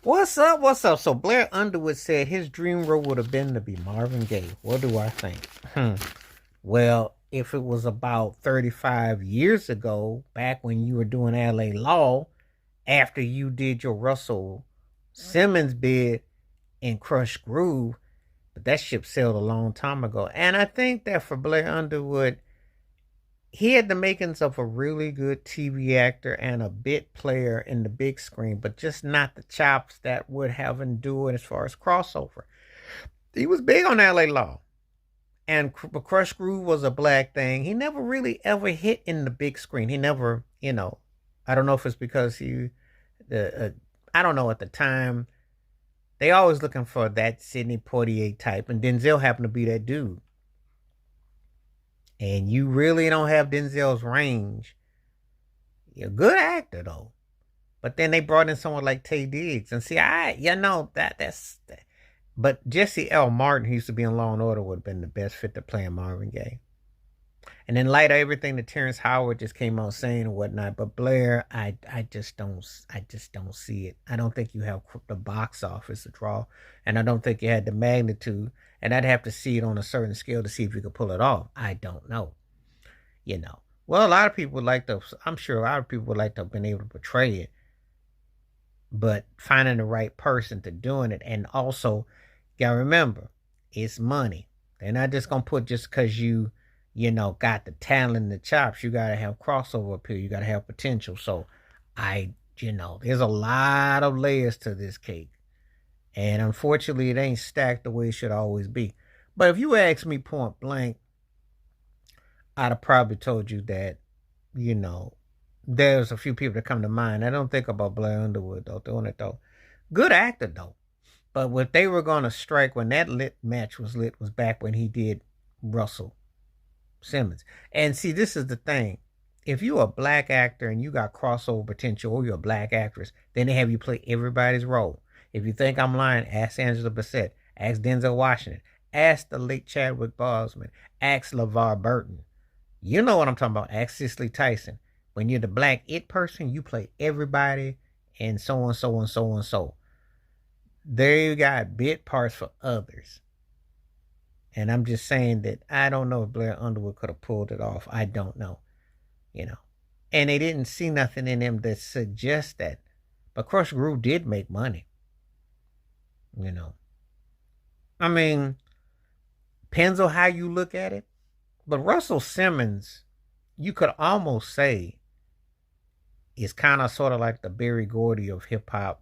What's up? What's up? So Blair Underwood said his dream role would have been to be Marvin Gaye. What do I think? Well, if it was about 35 years ago, back when you were doing LA Law, after you did your Russell Simmons bid in Crush Groove, but that ship sailed a long time ago. And I think that for Blair Underwood, he had the makings of a really good TV actor and a bit player in the big screen, but just not the chops that would have endured as far as crossover. He was big on LA Law, and Crush Groove was a black thing. He never really ever hit in the big screen. He never, I don't know if it's because uh, I don't know at the time. They always looking for that Sidney Poitier type, and Denzel happened to be that dude. And you really don't have Denzel's range. You're a good actor though. But then they brought in someone like Tay Diggs, and see, But Jesse L. Martin, who used to be in Law and Order, would have been the best fit to play Marvin Gaye. And in light of everything that Terrence Howard just came out saying and whatnot, but Blair, I just don't see it. I don't think you have the box office to draw, and I don't think you had the magnitude. And I'd have to see it on a certain scale to see if you could pull it off. I don't know. You know. Well, a lot of people would like to. I'm sure a lot of people would like to have been able to portray it, but finding the right person to doing it, and also, you gotta remember, it's money. They're not just gonna put just because got the talent and the chops. You gotta have crossover appeal. You gotta have potential. So, there's a lot of layers to this cake, and unfortunately, it ain't stacked the way it should always be. But if you ask me point blank, I'd have probably told you that, you know, there's a few people that come to mind. I don't think about Blair Underwood though, doing it though. Good actor though. But what they were gonna strike when that lit match was lit was back when he did Russell Simmons. And see, this is the thing. If you're a black actor and you got crossover potential, or you're a black actress, then they have you play everybody's role. If you think I'm lying, ask Angela Bassett, ask Denzel Washington, ask the late Chadwick Boseman, ask LeVar Burton. You know what I'm talking about. Ask Cicely Tyson. When you're the black it person, you play everybody and so on, so on, so on, so. There you got bit parts for others. And I'm just saying that I don't know if Blair Underwood could have pulled it off. I don't know, you know. And they didn't see nothing in him that suggests that. But Crush Groove did make money, you know. I mean, depends on how you look at it. But Russell Simmons, you could almost say, is kind of sort of like the Berry Gordy of hip hop